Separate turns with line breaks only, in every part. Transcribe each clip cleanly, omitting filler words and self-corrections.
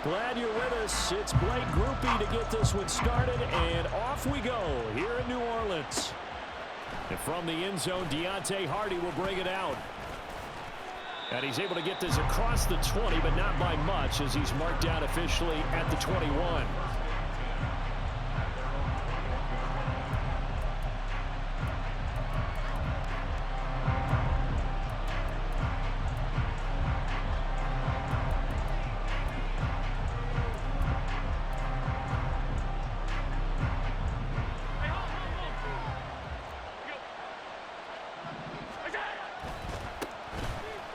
Glad you're with us. It's Blake Groupie to get this one started, and off we go here in New Orleans. And from the end zone, Deontay Hardy will bring it out. And he's able to get this across the 20, but not by much, as he's marked down officially at the 21.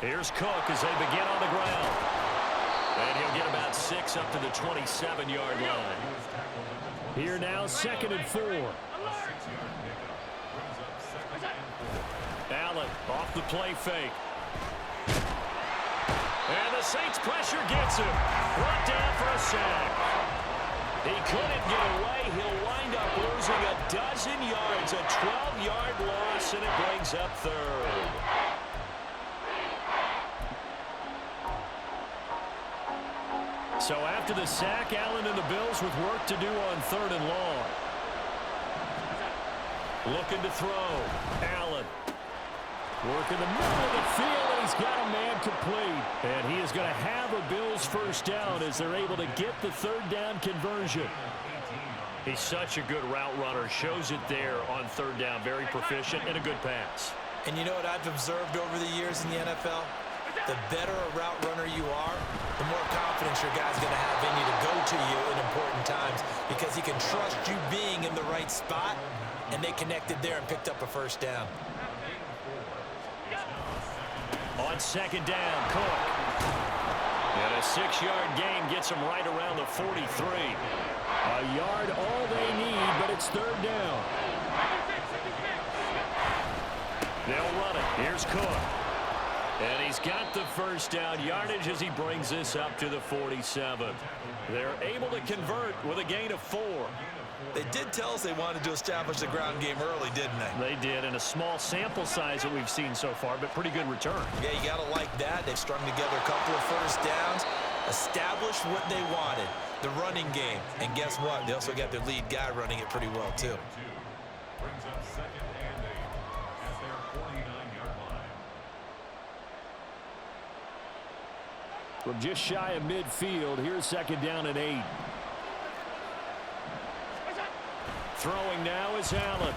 Here's Cook as they begin on the ground. And he'll get about 6 up to the 27-yard line. Here now, 2nd and 4. Allen off the play fake. And the Saints pressure gets him. Brought down for a sack. He couldn't get away. He'll wind up losing a dozen yards. A 12-yard loss, and it brings up 3rd. So after the sack, Allen and the Bills with work to do on 3rd and long. Looking to throw. Allen. Work in the middle of the field, and he's got a man complete. And he is going to have a Bills first down as they're able to get the 3rd down conversion. He's such a good route runner. Shows it there on 3rd down. Very proficient and a good pass.
And you know what I've observed over the years in the NFL? The better a route runner you are, the more confidence your guy's going to have in you to go to you in important times, because he can trust you being in the right spot, and they connected there and picked up a first down.
On 2nd down, Cook. And a 6-yard gain gets him right around the 43. A yard all they need, but it's 3rd down. They'll run it. Here's Cook. And he's got the first down yardage as he brings this up to the 47. They're able to convert with a gain of 4.
They did tell us they wanted to establish the ground game early, didn't they?
They did, in a small sample size that we've seen so far, but pretty good return.
Yeah, you got to like that. They've strung together a couple of first downs, established what they wanted, the running game. And guess what? They also got their lead guy running it pretty well, too.
Brings up 2nd and 8 at their 49-yard line.
From just shy of midfield, here's 2nd down and 8. Throwing now is Allen.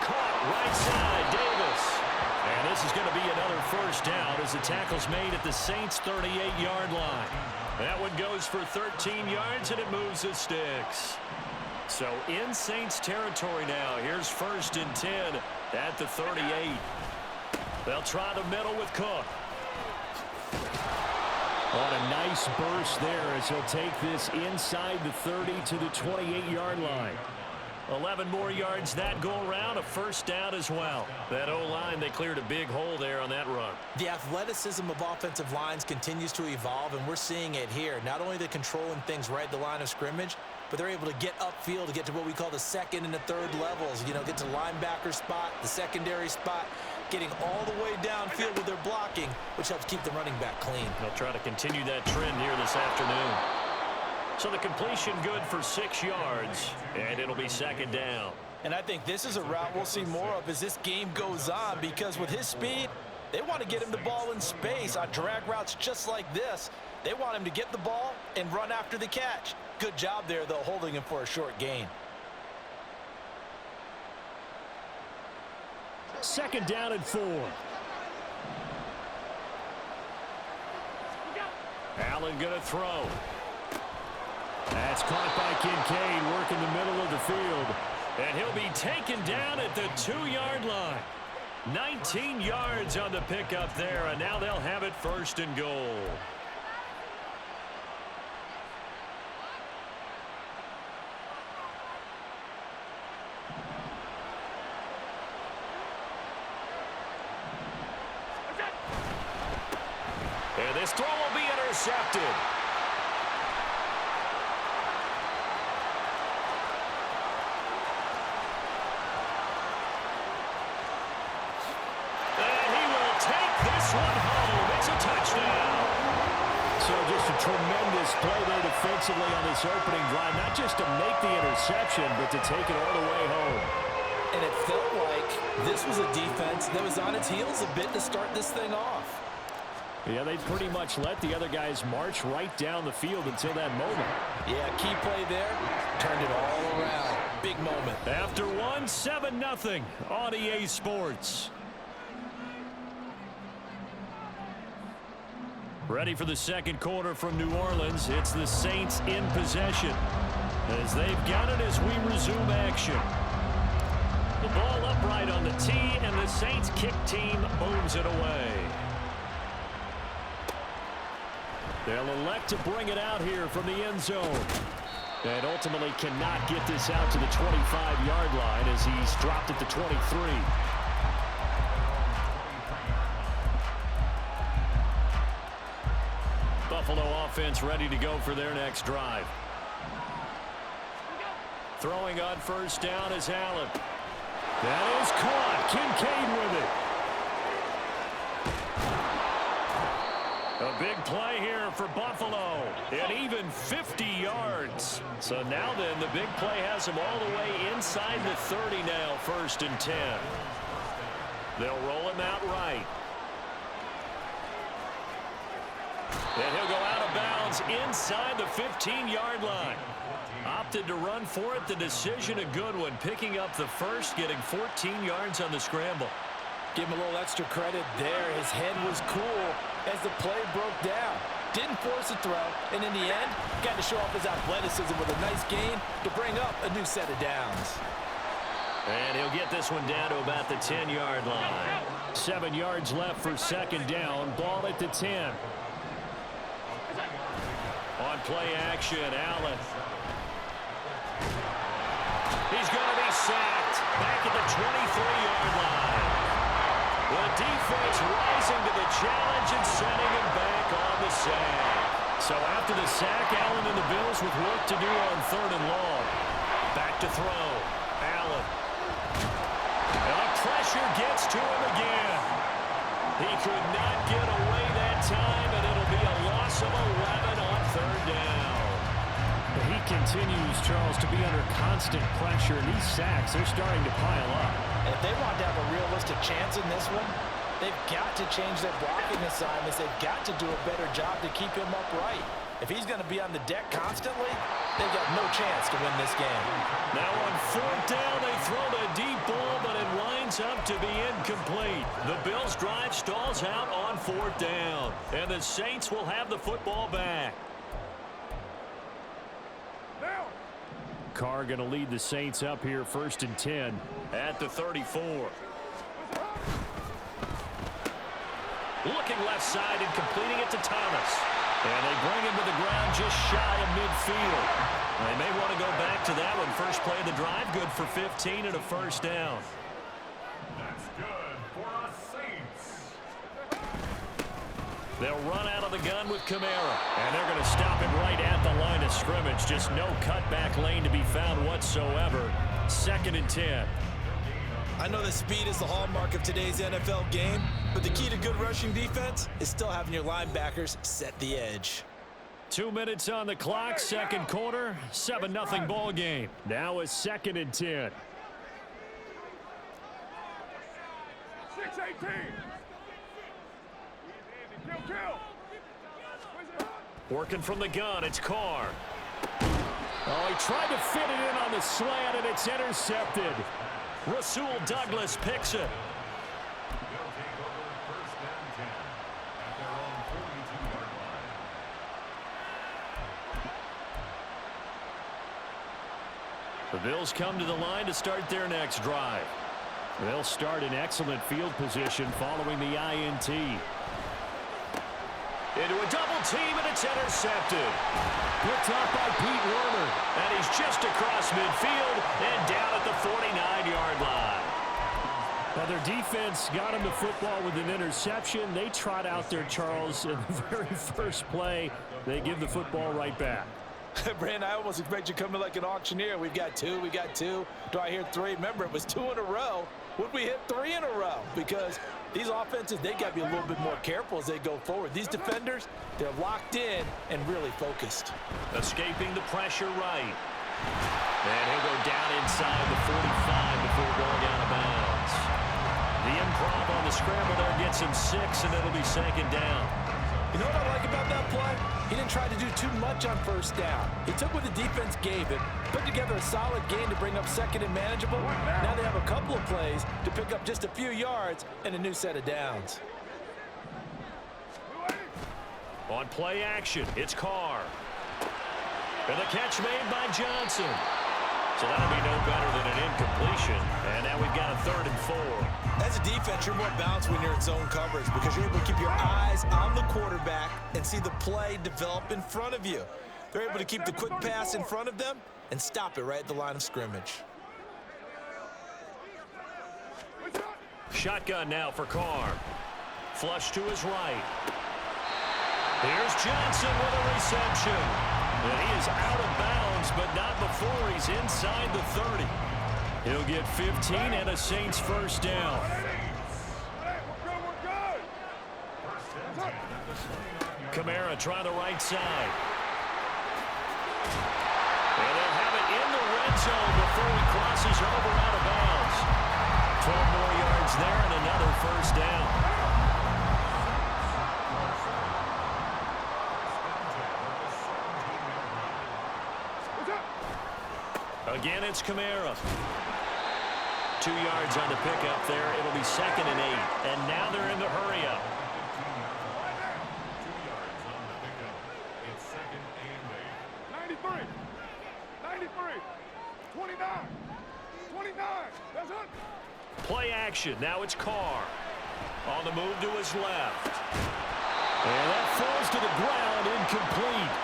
Caught right side, Davis. And this is going to be another first down as the tackle's made at the Saints' 38-yard line. That one goes for 13 yards, and it moves the sticks. So in Saints territory now. Here's 1st and 10 at the 38. They'll try the middle with Cook. On a nice burst there as he'll take this inside the 30 to the 28-yard line. 11 more yards that go around, a first down as well. That O-line, they cleared a big hole there on that run.
The athleticism of offensive lines continues to evolve, and we're seeing it here. Not only they're controlling things right at the line of scrimmage, but they're able to get upfield to get to what we call the 2nd and the 3rd levels. You know, get to linebacker spot, the secondary spot, getting all the way downfield with their blocking, which helps keep the running back clean.
They'll try to continue that trend here this afternoon. So the completion good for 6 yards, and it'll be 2nd down.
And I think this is a route we'll see more of as this game goes on, because with his speed, they want to get him the ball in space on drag routes just like this. They want him to get the ball and run after the catch. Good job there, though, holding him for a short gain.
2nd down and 4. Allen going to throw. That's caught by Kincaid, working the middle of the field. And he'll be taken down at the 2-yard line. 19 yards on the pickup there, and now they'll have it 1st and goal. And this throw will be intercepted. And he will take this one home. It's a touchdown. So just a tremendous play there defensively on this opening drive. Not just to make the interception, but to take it all the way home.
And it felt like this was a defense that was on its heels a bit to start this thing off.
Yeah, they pretty much let the other guys march right down the field until that moment.
Yeah, key play there. Turned it all around. Big moment.
After one, 7-0 on EA Sports. Ready for the second quarter from New Orleans. It's the Saints in possession as they've got it as we resume action. The ball upright on the tee, and the Saints kick team moves it away. They'll elect to bring it out here from the end zone. And ultimately cannot get this out to the 25-yard line as he's dropped at the 23. Buffalo offense ready to go for their next drive. Throwing on first down is Allen. That is caught. Kincaid with it. A big play here for Buffalo. And even 50 yards. So now then, the big play has him all the way inside the 30 now, 1st and 10. They'll roll him out right. And he'll go out of bounds inside the 15-yard line. Opted to run for it. The decision a good one. Picking up the first, getting 14 yards on the scramble.
Give him a little extra credit there. His head was cool as the play broke down. Didn't force a throw, and in the end, got to show off his athleticism with a nice gain to bring up a new set of downs.
And he'll get this one down to about the 10-yard line. 7 yards left for second down. Ball at the 10. On play action, Allen. He's going to be sacked back at the 23-yard line. The defense rising to the challenge and sending him back on the sack. So after the sack, Allen and the Bills with work to do on 3rd and long. Back to throw. Allen. And the pressure gets to him again. He could not get away that time, and it'll be a loss of 11 on 3rd down. He continues, Charles, to be under constant pressure, and these sacks, they're starting to pile up.
And if they want to have a realistic chance in this one, they've got to change their blocking assignments. They've got to do a better job to keep him upright. If he's going to be on the deck constantly, they've got no chance to win this game.
Now on 4th down, they throw the deep ball, but it winds up to be incomplete. The Bills' drive stalls out on 4th down, and the Saints will have the football back. Carr going to lead the Saints up here, 1st and 10 at the 34. Looking left side and completing it to Thomas. And they bring him to the ground just shy of midfield. They may want to go back to that one. First play of the drive, good for 15 and a 1st down.
That's good for us Saints.
They'll run out of the gun with Kamara. And they're going to stop him right at the line of scrimmage. Just no cutback lane to be found whatsoever. 2nd and 10.
I know that speed is the hallmark of today's NFL game, but the key to good rushing defense is still having your linebackers set the edge.
2 minutes on the clock, second quarter, 7-0 ball game. Now a 2nd and 10.
6-18.
Working from the gun, it's Carr. Oh, he tried to fit it in on the slant, and it's intercepted. Rasul Douglas picks it.
They'll take over 1st and 10 at their own 42-yard line.
The Bills come to the line to start their next drive. They'll start in excellent field position following the INT. Into a double team, and it's intercepted. Picked up by Pete Werner, and he's just across midfield and down at the 49-yard line. Well, their defense got him the football with an interception. They trot out there, Charles, in the very first play. They give the football right back.
Brandon, I almost expect you to come in like an auctioneer. We've got two. Do I hear three? Remember, it was 2 in a row. Would we hit 3 in a row? Because These offenses, they got to be a little bit more careful as they go forward. These defenders, they're locked in and really focused.
Escaping the pressure right. And he'll go down inside the 45 before going out of bounds. The improv on the scramble there gets him 6, and it'll be second down.
You know what I like about that play? He didn't try to do too much on first down. He took what the defense gave him, put together a solid game to bring up second and manageable. Now they have a couple of plays to pick up just a few yards and a new set of downs.
On play action, it's Carr. And the catch made by Johnson. So that'll be no better than an incompletion. And now we've got a 3rd and 4.
As a defense, you're more balanced when you're in zone coverage because you're able to keep your eyes on the quarterback and see the play develop in front of you. They're able to keep the quick pass in front of them and stop it right at the line of scrimmage.
Shotgun now for Carr. Flush to his right. Here's Johnson with a reception. And he is out of bounds, but not before he's inside the 30. He'll get 15 and a Saints first down. Kamara trying the right side. And they'll have it in the red zone before he crosses over out of bounds. 12 more yards there and another first down. Again, it's Kamara. 2 yards on the pickup there. It'll be 2nd and 8. And now they're in the hurry-up.
2 yards on the pickup. It's 2nd and 8.
93. 93. 29. 29. That's it.
Play action. Now it's Carr. On the move to his left. And that falls to the ground, incomplete.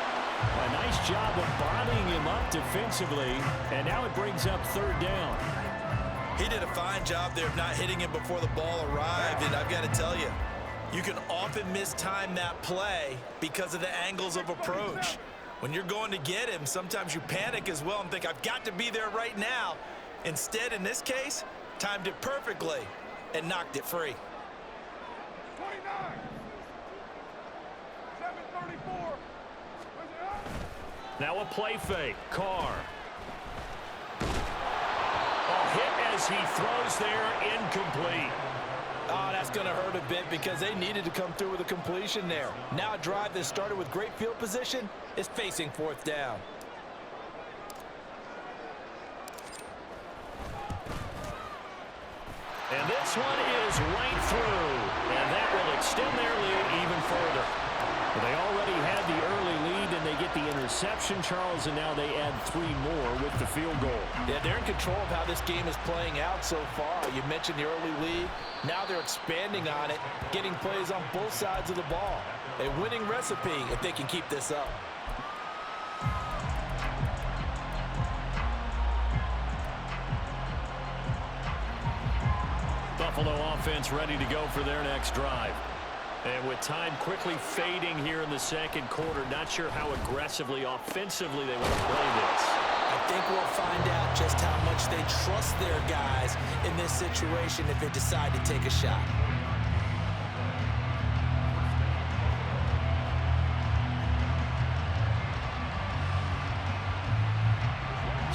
A nice job of bodying him up defensively, and now it brings up 3rd down.
He did a fine job there of not hitting him before the ball arrived, and I've got to tell you, you can often mistime that play because of the angles of approach. When you're going to get him, sometimes you panic as well and think, I've got to be there right now. Instead, in this case, timed it perfectly and knocked it free.
29. 734.
Now a play fake. Carr. A hit as he throws there, incomplete.
Oh, that's going to hurt a bit because they needed to come through with a completion there. Now a drive that started with great field position is facing 4th down.
And this one is right through. And that will extend their lead even further. They already had the early lead, and they get the interception, Charles, and now they add 3 more with the field goal.
Yeah, they're in control of how this game is playing out so far. You mentioned the early lead. Now they're expanding on it, getting plays on both sides of the ball. A winning recipe if they can keep this up.
Buffalo offense ready to go for their next drive. And with time quickly fading here in the 2nd quarter, not sure how aggressively, offensively they want to play this.
I think we'll find out just how much they trust their guys in this situation if they decide to take a shot.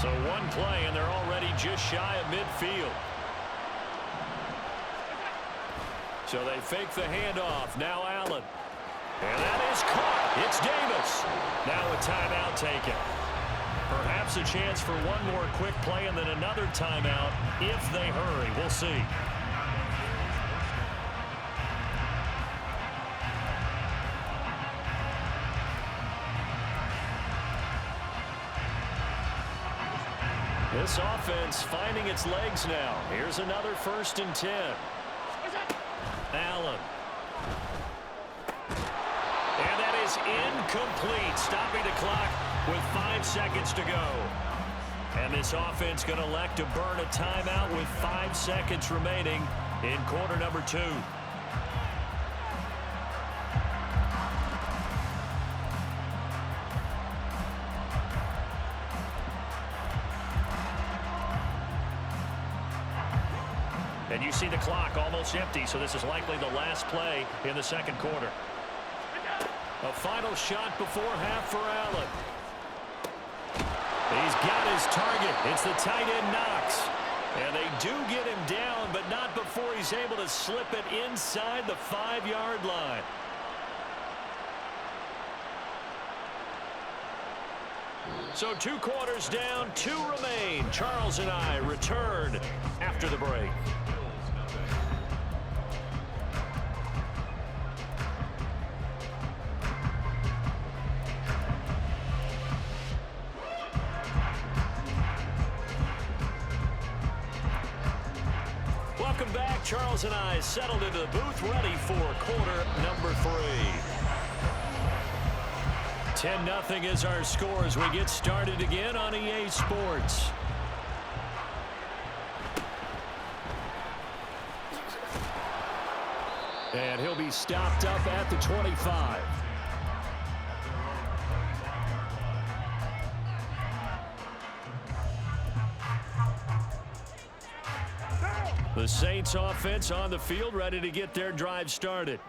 So one play, and they're already just shy of midfield. So they fake the handoff. Now Allen. And that is caught. It's Davis. Now a timeout taken. Perhaps a chance for one more quick play and then another timeout if they hurry. We'll see. This offense finding its legs now. Here's another 1st and 10. Allen. And that is incomplete, stopping the clock with 5 seconds to go. And this offense going to elect to burn a timeout with 5 seconds remaining in quarter number 2. And you see the clock almost empty, so this is likely the last play in the second quarter. A final shot before half for Allen. He's got his target. It's the tight end Knox. And they do get him down, but not before he's able to slip it inside the 5-yard line. So 2 quarters down, 2 remain. Charles and I return after the break. Welcome back. Charles and I settled into the booth, ready for quarter number 3. 10-0 is our score as we get started again on EA Sports. And he'll be stopped up at the 25. The Saints offense on the field, ready to get their drive started.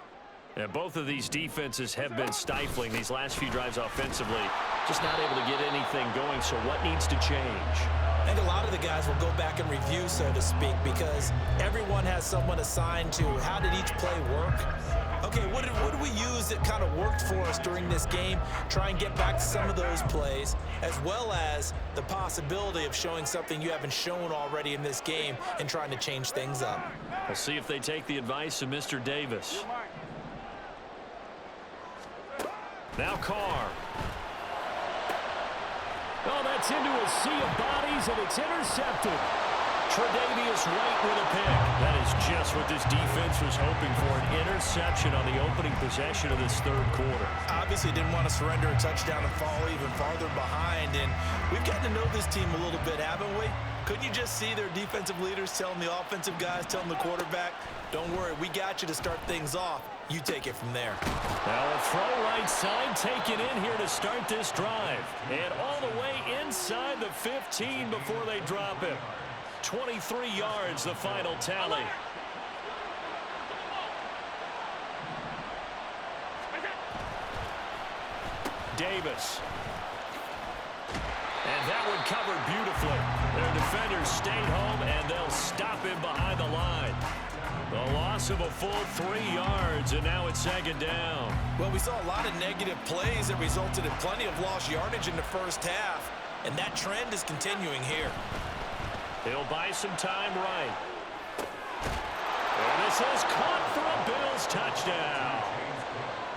And both of these defenses have been stifling these last few drives offensively. Just not able to get anything going, so what needs to change?
I think a lot of the guys will go back and review, so to speak, because everyone has someone assigned to how did each play work. Okay, what did we use that kind of worked for us during this game? Try and get back to some of those plays, as well as the possibility of showing something you haven't shown already in this game and trying to change things up.
We'll see if they take the advice of Mr. Davis. Now Carr. Oh, that's into a sea of bodies, and it's intercepted. Tre'Davious White with a pick. That is just what this defense was hoping for, an interception on the opening possession of this third quarter.
Obviously didn't want to surrender a touchdown and fall even farther behind, and we've gotten to know this team a little bit, haven't we? Couldn't you just see their defensive leaders telling the offensive guys, telling the quarterback, don't worry, we got you to start things off. You take it from there.
Now a throw right side taken in here to start this drive. And all the way inside the 15 before they drop him. 23 yards, the final tally. Davis. And that one covered beautifully. Their defenders stayed home, and they'll stop him behind the line. The loss of a full 3 yards, and now it's second down.
Well, we saw a lot of negative plays that resulted in plenty of lost yardage in the first half, and that trend is continuing here.
He'll buy some time right. And this is caught for a Bills touchdown.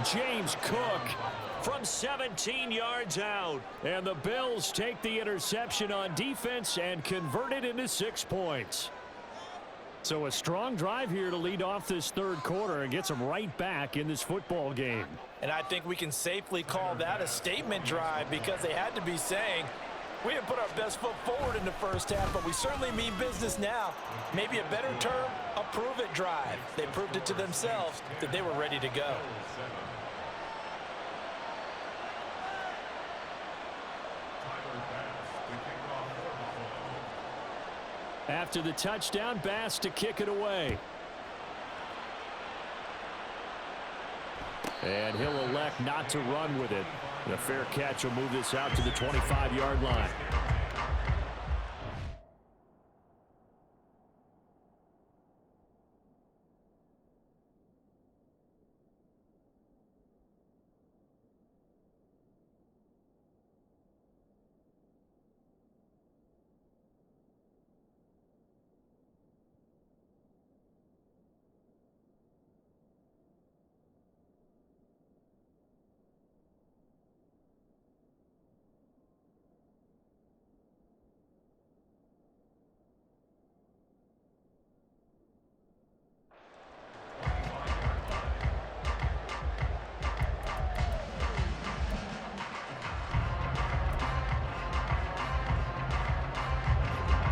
James Cook from 17 yards out. And the Bills take the interception on defense and convert it into 6 points. So a strong drive here to lead off this third quarter and gets them right back in this football game.
And I think we can safely call that a statement drive because they had to be saying, we didn't put our best foot forward in the first half, but we certainly mean business now. Maybe a better term, a prove-it drive. They proved it to themselves that they were ready to go.
After the touchdown, Bass to kick it away. And he'll elect not to run with it. The fair catch will move this out to the 25-yard line.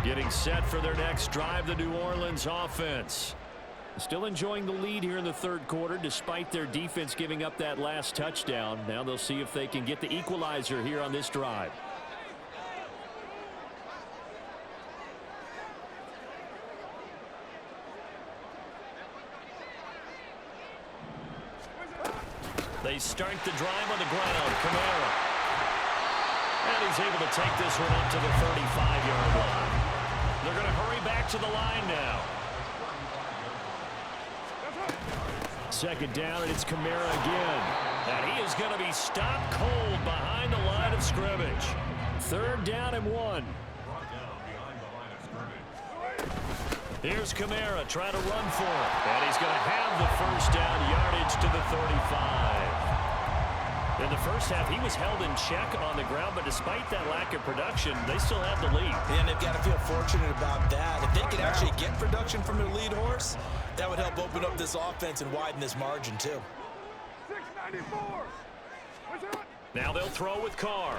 Getting set for their next drive, the New Orleans offense. Still enjoying the lead here in the third quarter despite their defense giving up that last touchdown. Now they'll see if they can get the equalizer here on this drive. They start the drive on the ground. Kamara. And he's able to take this one up to the 35-yard line. They're going to hurry back to the line now. Second down, and it's Kamara again. And he is going to be stopped cold behind the line of scrimmage. Third down and 1. Here's Kamara trying to run for it. And he's going to have the first down, yardage to the 35. In the first half, he was held in check on the ground, but despite that lack of production, they still have the lead.
And they've got to feel fortunate about that. If they can actually get production from their lead horse, that would help open up this offense and widen this margin, too.
694.
Now they'll throw with Carr.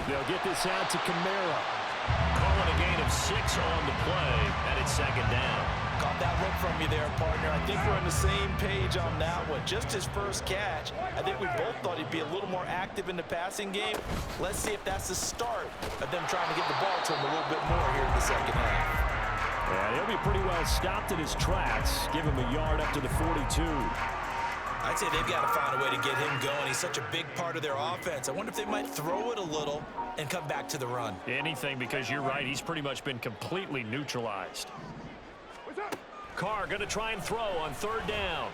They'll get this out to Kamara. Calling a gain of 6 on the play, and it's second down.
Caught that look from you there, partner. I think we're on the same page on that one. Just his first catch, I think we both thought he'd be a little more active in the passing game. Let's see if that's the start of them trying to get the ball to him a little bit more here in the second half.
And he'll be pretty well stopped in his tracks. Give him a yard up to the 42.
I'd say they've got to find a way to get him going. He's such a big part of their offense. I wonder if they might throw it a little and come back to the run.
Anything, because you're right. He's pretty much been completely neutralized. Carr going to try and throw on third down.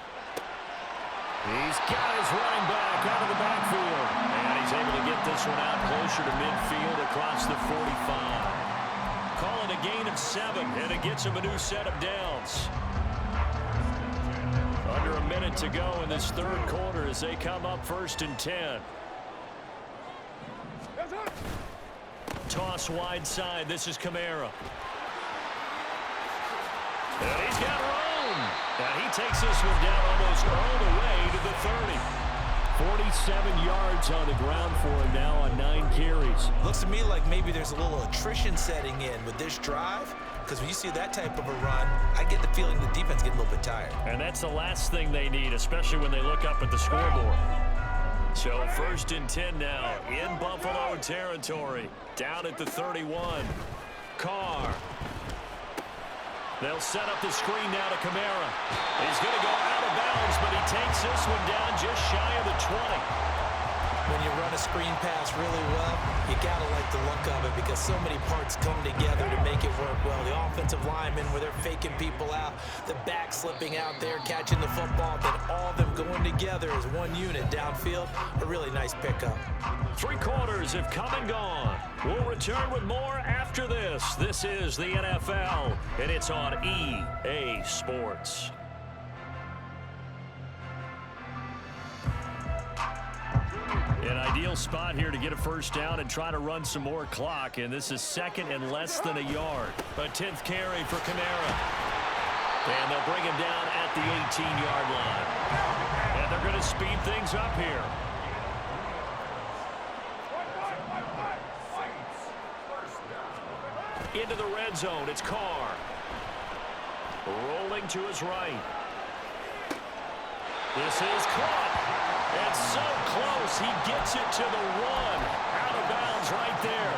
He's got his running back out of the backfield. And he's able to get this one out closer to midfield across the 45. Calling a gain of 7, and it gets him a new set of downs. Under a minute to go in this third quarter as they come up 1st and 10. Toss wide side. This is Kamara. And he's got room. And he takes this one down almost all the way to the 30. 47 yards on the ground for him now on 9 carries.
Looks to me like maybe there's a little attrition setting in with this drive, because when you see that type of a run, I get the feeling the defense getting a little bit tired.
And that's the last thing they need, especially when they look up at the scoreboard. So 1st and 10 now in Buffalo territory. Down at the 31. Carr. They'll set up the screen now to Kamara. He's going to go out of bounds, but he takes this one down just shy of the 20.
When you run a screen pass really well, you got to like the look of it because so many parts come together to make it work well. The offensive linemen, where they're faking people out, the back slipping out there, catching the football, then all of them going together as one unit downfield. A really nice pickup.
3 quarters have come and gone. We'll return with more after this. This is the NFL, and it's on EA Sports. An ideal spot here to get a first down and try to run some more clock, and this is 2nd and less than a yard. A 10th carry for Kamara. And they'll bring him down at the 18-yard line. And they're going to speed things up here. Into the red zone, it's Carr. Rolling to his right. This is caught. It's so close, he gets it to the 1. Out of bounds right there.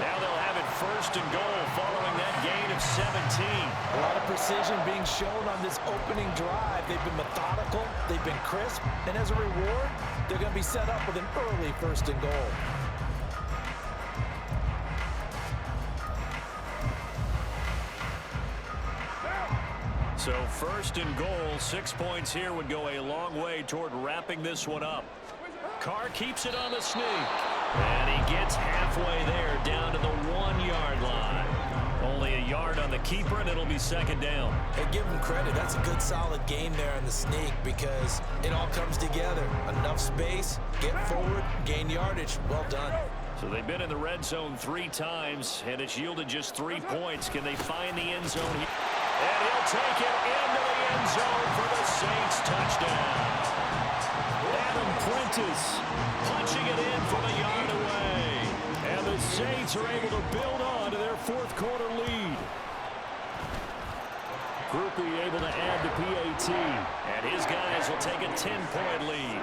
Now they'll have it 1st and goal following that gain of 17.
A lot of precision being shown on this opening drive. They've been methodical, they've been crisp, and as a reward, they're going to be set up with an early 1st and goal.
So 1st and goal, 6 points here would go a long way toward wrapping this one up. Carr keeps it on the sneak. And he gets halfway there down to the 1-yard line. Only a yard on the keeper, and it'll be 2nd down.
Hey, give him credit. That's a good, solid game there on the sneak because it all comes together. Enough space, get forward, gain yardage. Well done.
So they've been in the red zone 3 times, and it's yielded just 3 points. Can they find the end zone here? And he'll take it into the end zone for the Saints touchdown. Adam Prentice punching it in from a yard away. And the Saints are able to build on to their 4th quarter lead. Groupie able to add the PAT. And his guys will take a 10-point lead.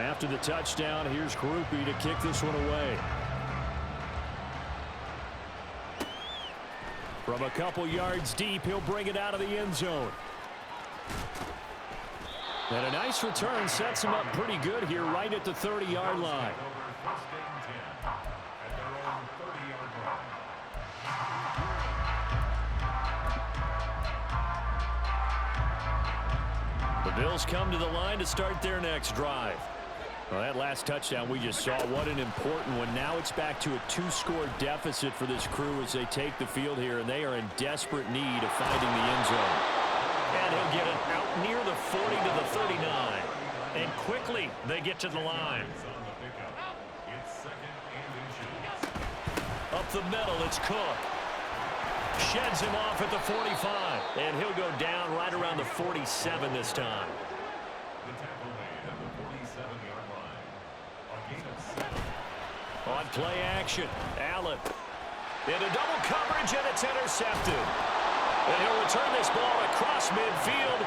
After the touchdown, here's Groupie to kick this one away. From a couple yards deep, he'll bring it out of the end zone. And a nice return sets him up pretty good here right at the 30-yard line. The Bills come to the line to start their next drive. Well, that last touchdown we just saw, what an important one. Now it's back to a 2-score deficit for this crew as they take the field here, and they are in desperate need of finding the end zone. And he'll get it out near the 40 to the 39. And quickly they get to the line. Up the middle, it's Cook. Sheds him off at the 45. And he'll go down right around the 47 this time. On play action, Allen. Into double coverage, and it's intercepted. And he'll return this ball across midfield